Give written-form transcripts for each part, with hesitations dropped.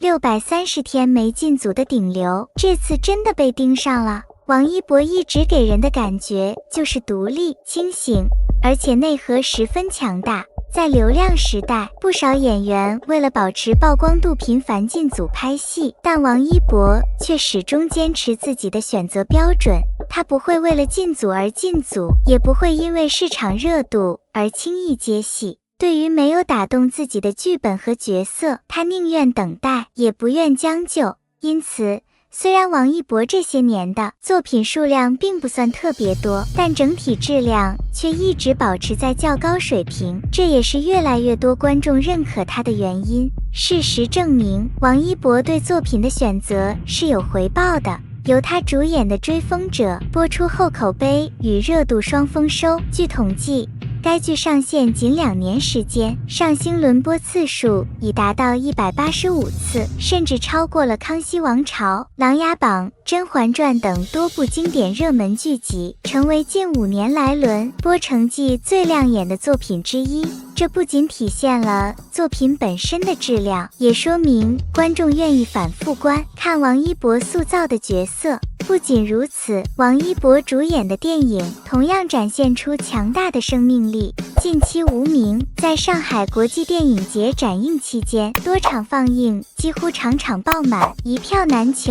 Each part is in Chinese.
630天没进组的顶流，这次真的被盯上了。王一博一直给人的感觉就是独立、清醒，而且内核十分强大。在流量时代，不少演员为了保持曝光度频繁进组拍戏，但王一博却始终坚持自己的选择标准。他不会为了进组而进组，也不会因为市场热度而轻易接戏。对于没有打动自己的剧本和角色，他宁愿等待，也不愿将就。因此，虽然王一博这些年的作品数量并不算特别多，但整体质量却一直保持在较高水平，这也是越来越多观众认可他的原因。事实证明，王一博对作品的选择是有回报的。由他主演的《追风者》播出后，口碑与热度双丰收。据统计，该剧上线仅2年时间，上星轮播次数已达到185次，甚至超过了《康熙王朝》《琅琊榜》《甄嬛传》等多部经典热门剧集，成为近5年来轮播成绩最亮眼的作品之一。这不仅体现了作品本身的质量，也说明观众愿意反复观看王一博塑造的角色。不仅如此，王一博主演的电影同样展现出强大的生命力。近期《无名》在上海国际电影节展映期间，多场放映几乎场场爆满，一票难求。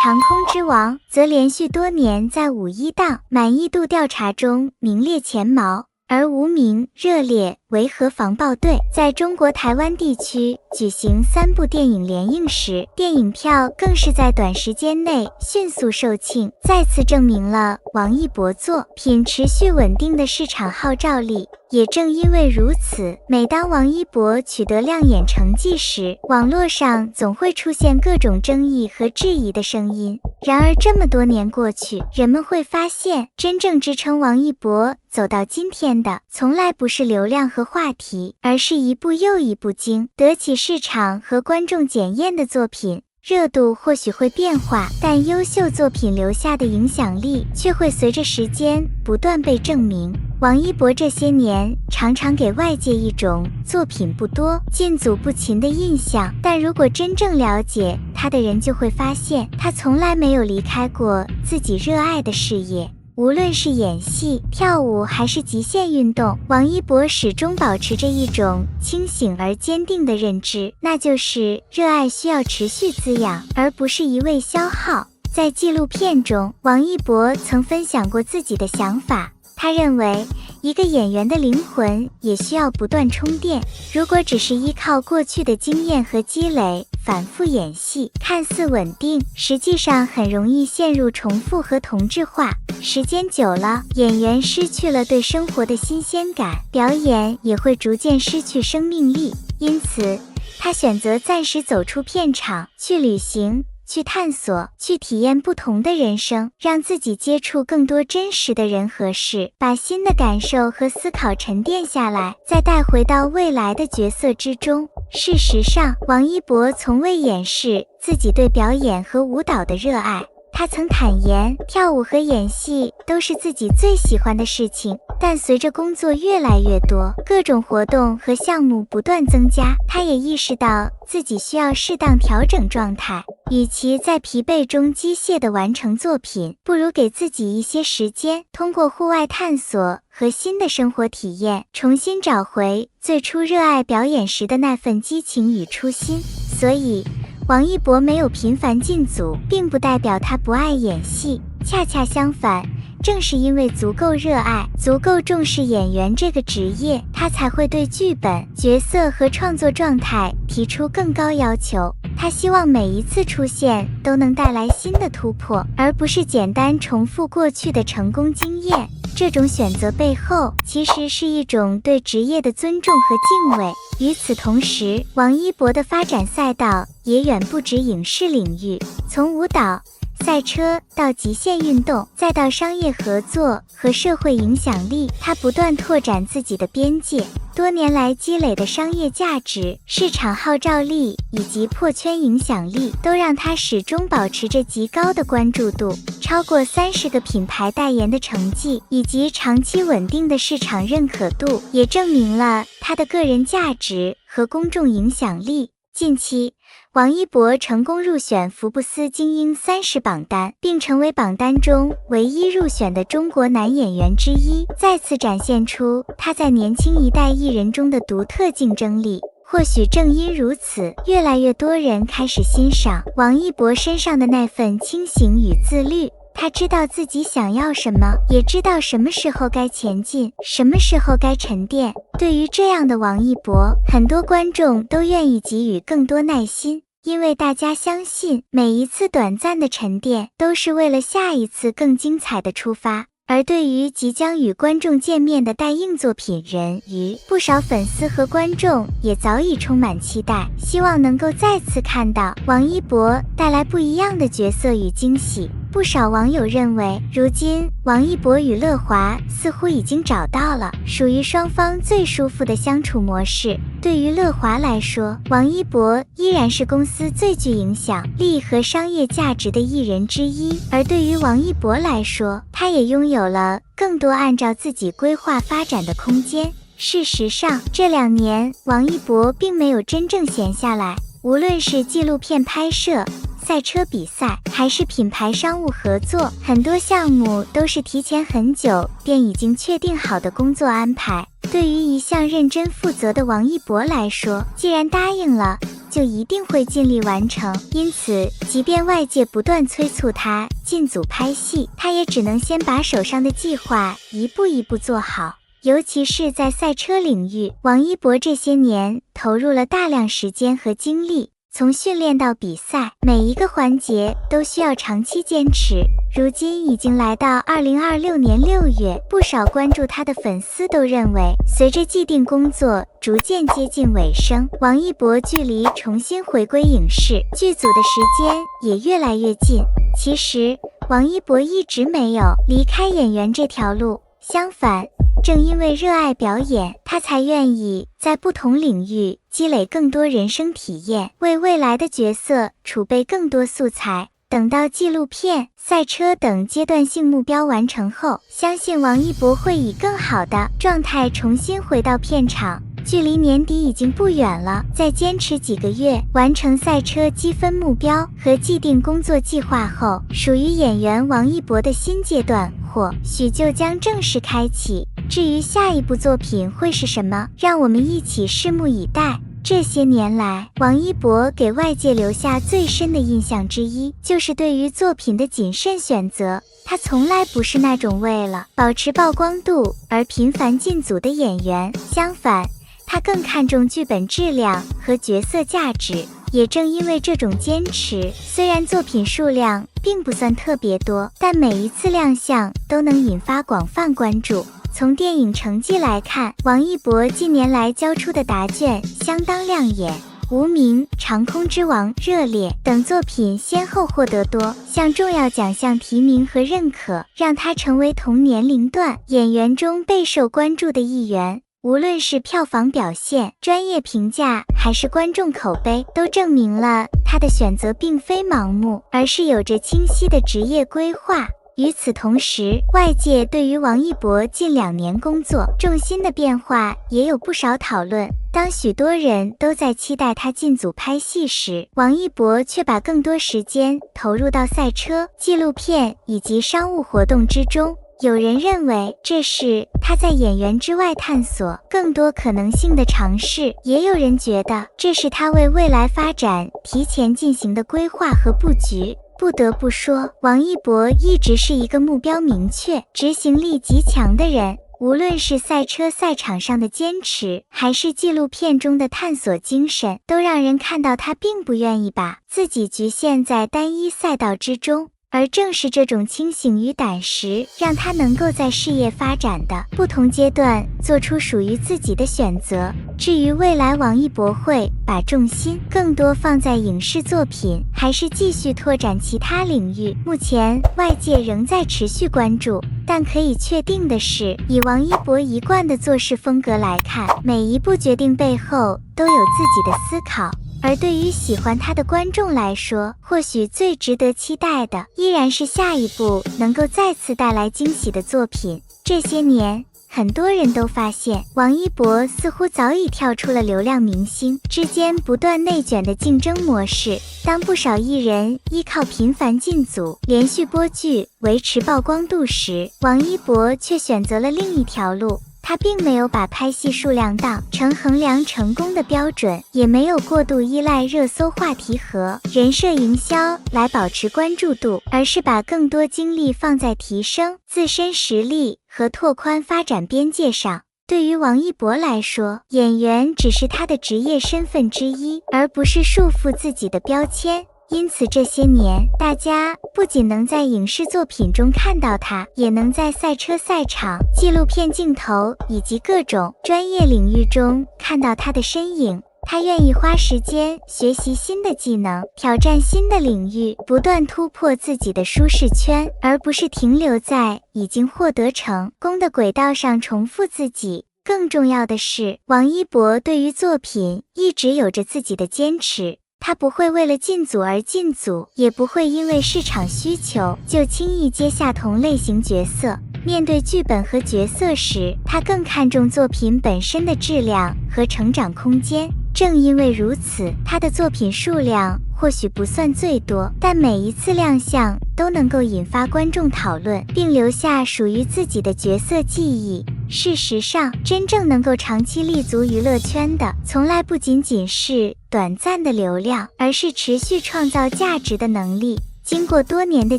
长空之王则连续多年在5·1档满意度调查中名列前茅，而无名、热烈、维和防暴队在中国台湾地区举行3部电影联映时，电影票更是在短时间内迅速售罄，再次证明了王一博作品持续稳定的市场号召力。也正因为如此，每当王一博取得亮眼成绩时，网络上总会出现各种争议和质疑的声音。然而这么多年过去，人们会发现，真正支撑王一博走到今天的，从来不是流量和话题，而是一部又一部经得起市场和观众检验的作品。热度或许会变化，但优秀作品留下的影响力却会随着时间不断被证明。王一博这些年常常给外界一种作品不多、进组不勤的印象，但如果真正了解他的人就会发现，他从来没有离开过自己热爱的事业。无论是演戏、跳舞还是极限运动，王一博始终保持着一种清醒而坚定的认知，那就是热爱需要持续滋养，而不是一味消耗。在纪录片中，王一博曾分享过自己的想法，他认为一个演员的灵魂也需要不断充电，如果只是依靠过去的经验和积累反复演戏，看似稳定，实际上很容易陷入重复和同质化。时间久了，演员失去了对生活的新鲜感，表演也会逐渐失去生命力。因此，他选择暂时走出片场，去旅行，去探索，去体验不同的人生，让自己接触更多真实的人和事，把新的感受和思考沉淀下来，再带回到未来的角色之中。事实上，王一博从未掩饰自己对表演和舞蹈的热爱。他曾坦言，跳舞和演戏都是自己最喜欢的事情，但随着工作越来越多，各种活动和项目不断增加，他也意识到自己需要适当调整状态。与其在疲惫中机械地完成作品，不如给自己一些时间，通过户外探索和新的生活体验，重新找回最初热爱表演时的那份激情与初心。所以王一博没有频繁进组，并不代表他不爱演戏，恰恰相反，正是因为足够热爱，足够重视演员这个职业，他才会对剧本、角色和创作状态提出更高要求。他希望每一次出现都能带来新的突破，而不是简单重复过去的成功经验。这种选择背后，其实是一种对职业的尊重和敬畏。与此同时，王一博的发展赛道也远不止影视领域，从舞蹈、赛车到极限运动，再到商业合作和社会影响力，他不断拓展自己的边界。多年来积累的商业价值、市场号召力以及破圈影响力，都让他始终保持着极高的关注度。超过30个品牌代言的成绩，以及长期稳定的市场认可度，也证明了他的个人价值和公众影响力。近期，王一博成功入选福布斯精英30榜单，并成为榜单中唯一入选的中国男演员之一，再次展现出他在年轻一代艺人中的独特竞争力。或许正因如此，越来越多人开始欣赏王一博身上的那份清醒与自律。他知道自己想要什么，也知道什么时候该前进，什么时候该沉淀。对于这样的王一博，很多观众都愿意给予更多耐心，因为大家相信每一次短暂的沉淀都是为了下一次更精彩的出发。而对于即将与观众见面的待映作品《人鱼》，不少粉丝和观众也早已充满期待，希望能够再次看到王一博带来不一样的角色与惊喜。不少网友认为，如今王一博与乐华似乎已经找到了属于双方最舒服的相处模式。对于乐华来说，王一博依然是公司最具影响力和商业价值的艺人之一，而对于王一博来说，他也拥有了更多按照自己规划发展的空间。事实上，这2年王一博并没有真正闲下来，无论是纪录片拍摄、赛车比赛还是品牌商务合作，很多项目都是提前很久便已经确定好的工作安排。对于一向认真负责的王一博来说，既然答应了，就一定会尽力完成。因此，即便外界不断催促他进组拍戏，他也只能先把手上的计划一步一步做好。尤其是在赛车领域，王一博这些年投入了大量时间和精力，从训练到比赛，每一个环节都需要长期坚持。如今已经来到2026年6月，不少关注他的粉丝都认为，随着既定工作逐渐接近尾声，王一博距离重新回归影视剧组的时间也越来越近。其实，王一博一直没有离开演员这条路，相反，正因为热爱表演，他才愿意在不同领域积累更多人生体验，为未来的角色储备更多素材。等到纪录片、赛车等阶段性目标完成后，相信王一博会以更好的状态重新回到片场。距离年底已经不远了，再坚持几个月，完成赛车积分目标和既定工作计划后，属于演员王一博的新阶段或许就将正式开启。至于下一部作品会是什么，让我们一起拭目以待。这些年来，王一博给外界留下最深的印象之一，就是对于作品的谨慎选择。他从来不是那种为了保持曝光度而频繁进组的演员，相反，他更看重剧本质量和角色价值。也正因为这种坚持，虽然作品数量并不算特别多，但每一次亮相都能引发广泛关注。从电影成绩来看，王一博近年来交出的答卷相当亮眼，《无名》《长空之王》《热烈》等作品先后获得多项重要奖项提名和认可，让他成为同年龄段演员中备受关注的一员。无论是票房表现、专业评价还是观众口碑，都证明了他的选择并非盲目，而是有着清晰的职业规划。与此同时，外界对于王一博近2年工作重心的变化也有不少讨论。当许多人都在期待他进组拍戏时，王一博却把更多时间投入到赛车、纪录片以及商务活动之中。有人认为这是他在演员之外探索更多可能性的尝试，也有人觉得这是他为未来发展提前进行的规划和布局。不得不说，王一博一直是一个目标明确、执行力极强的人。无论是赛车赛场上的坚持，还是纪录片中的探索精神，都让人看到他并不愿意把自己局限在单一赛道之中。而正是这种清醒与胆识，让他能够在事业发展的不同阶段做出属于自己的选择。至于未来王一博会把重心更多放在影视作品，还是继续拓展其他领域，目前外界仍在持续关注。但可以确定的是，以王一博一贯的做事风格来看，每一步决定背后都有自己的思考。而对于喜欢他的观众来说，或许最值得期待的依然是下一部能够再次带来惊喜的作品。这些年，很多人都发现，王一博似乎早已跳出了流量明星之间不断内卷的竞争模式。当不少艺人依靠频繁进组、连续播剧维持曝光度时，王一博却选择了另一条路。他并没有把拍戏数量当成衡量成功的标准，也没有过度依赖热搜话题和人设营销来保持关注度，而是把更多精力放在提升自身实力和拓宽发展边界上。对于王一博来说，演员只是他的职业身份之一，而不是束缚自己的标签。因此这些年，大家不仅能在影视作品中看到他，也能在赛车赛场、纪录片镜头以及各种专业领域中看到他的身影。他愿意花时间学习新的技能，挑战新的领域，不断突破自己的舒适圈，而不是停留在已经获得成功的轨道上重复自己。更重要的是，王一博对于作品一直有着自己的坚持。他不会为了进组而进组，也不会因为市场需求就轻易接下同类型角色。面对剧本和角色时，他更看重作品本身的质量和成长空间。正因为如此，他的作品数量或许不算最多，但每一次亮相都能够引发观众讨论，并留下属于自己的角色记忆。事实上，真正能够长期立足娱乐圈的，从来不仅仅是短暂的流量，而是持续创造价值的能力。经过多年的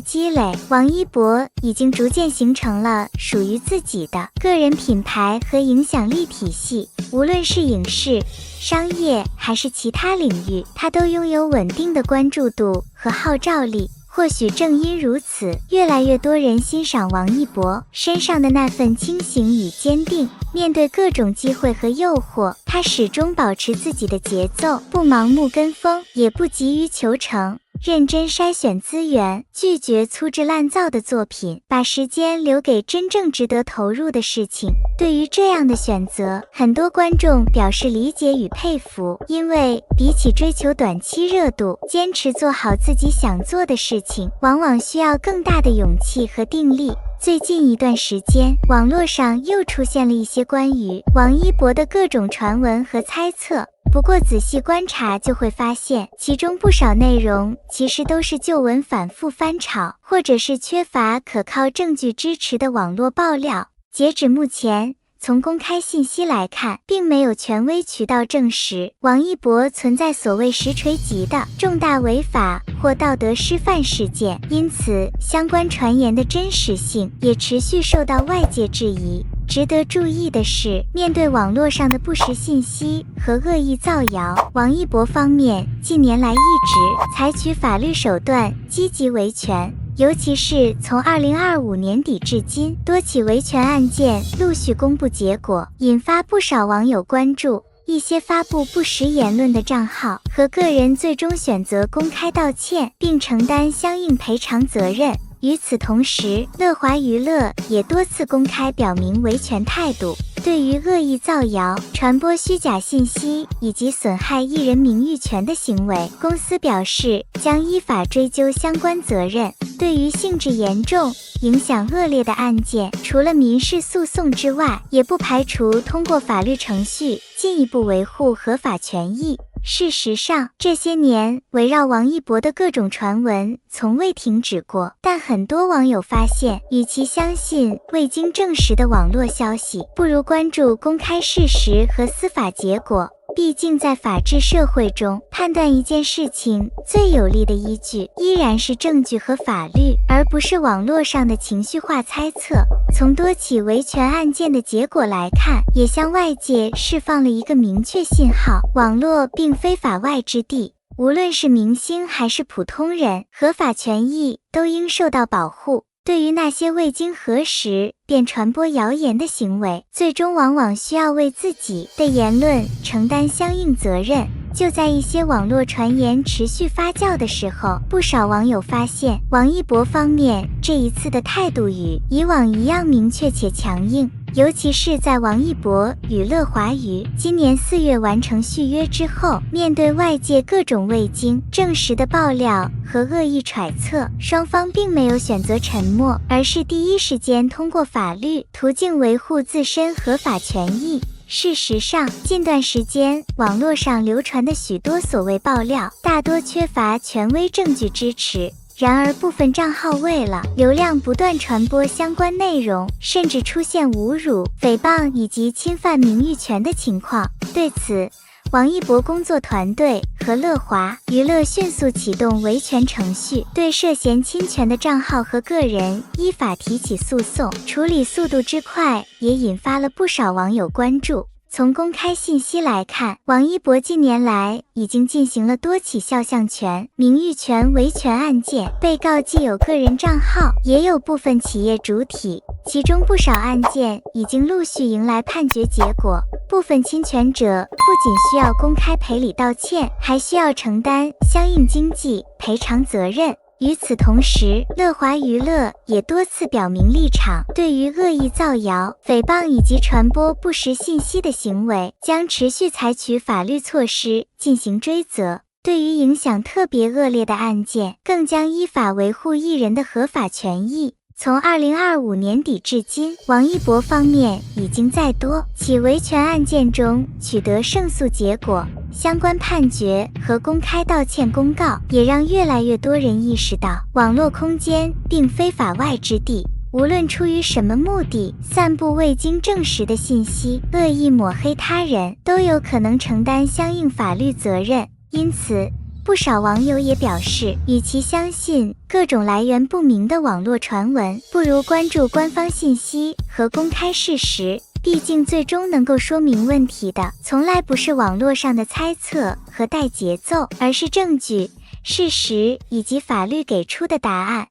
积累，王一博已经逐渐形成了属于自己的个人品牌和影响力体系。无论是影视、商业还是其他领域，他都拥有稳定的关注度和号召力。或许正因如此，越来越多人欣赏王一博身上的那份清醒与坚定。面对各种机会和诱惑，他始终保持自己的节奏，不盲目跟风，也不急于求成。认真筛选资源，拒绝粗制滥造的作品，把时间留给真正值得投入的事情。对于这样的选择，很多观众表示理解与佩服，因为比起追求短期热度，坚持做好自己想做的事情，往往需要更大的勇气和定力。最近一段时间，网络上又出现了一些关于王一博的各种传闻和猜测。不过仔细观察就会发现，其中不少内容其实都是旧闻反复翻炒，或者是缺乏可靠证据支持的网络爆料。截止目前，从公开信息来看，并没有权威渠道证实王一博存在所谓实锤级的重大违法或道德失范事件，因此相关传言的真实性也持续受到外界质疑。值得注意的是，面对网络上的不实信息和恶意造谣，王一博方面近年来一直采取法律手段积极维权，尤其是从2025年底至今，多起维权案件陆续公布结果，引发不少网友关注。一些发布不实言论的账号和个人最终选择公开道歉，并承担相应赔偿责任。与此同时，乐华娱乐也多次公开表明维权态度。对于恶意造谣、传播虚假信息以及损害艺人名誉权的行为，公司表示将依法追究相关责任。对于性质严重、影响恶劣的案件，除了民事诉讼之外，也不排除通过法律程序进一步维护合法权益。事实上，这些年围绕王一博的各种传闻从未停止过，但很多网友发现，与其相信未经证实的网络消息，不如关注公开事实和司法结果。毕竟在法治社会中，判断一件事情最有力的依据依然是证据和法律，而不是网络上的情绪化猜测。从多起维权案件的结果来看，也向外界释放了一个明确信号：网络并非法外之地，无论是明星还是普通人，合法权益都应受到保护。对于那些未经核实便传播谣言的行为，最终往往需要为自己的言论承担相应责任。就在一些网络传言持续发酵的时候，不少网友发现，王一博方面这一次的态度与以往一样明确且强硬。尤其是在王一博与乐华于今年4月完成续约之后，面对外界各种未经证实的爆料和恶意揣测，双方并没有选择沉默，而是第一时间通过法律途径维护自身合法权益。事实上，近段时间网络上流传的许多所谓爆料，大多缺乏权威证据支持。然而部分账号为了流量不断传播相关内容，甚至出现侮辱、诽谤以及侵犯名誉权的情况。对此，王一博工作团队和乐华娱乐迅速启动维权程序，对涉嫌侵权的账号和个人依法提起诉讼。处理速度之快，也引发了不少网友关注。从公开信息来看，王一博近年来已经进行了多起肖像权、名誉权维权案件，被告既有个人账号，也有部分企业主体，其中不少案件已经陆续迎来判决结果。部分侵权者不仅需要公开赔礼道歉，还需要承担相应经济赔偿责任。与此同时，乐华娱乐也多次表明立场，对于恶意造谣、诽谤以及传播不实信息的行为，将持续采取法律措施进行追责。对于影响特别恶劣的案件，更将依法维护艺人的合法权益。从2025年底至今，王一博方面已经在多起维权案件中取得胜诉结果，相关判决和公开道歉公告也让越来越多人意识到，网络空间并非法外之地。无论出于什么目的，散布未经证实的信息，恶意抹黑他人，都有可能承担相应法律责任。因此，不少网友也表示，与其相信各种来源不明的网络传闻，不如关注官方信息和公开事实。毕竟最终能够说明问题的，从来不是网络上的猜测和带节奏，而是证据、事实以及法律给出的答案。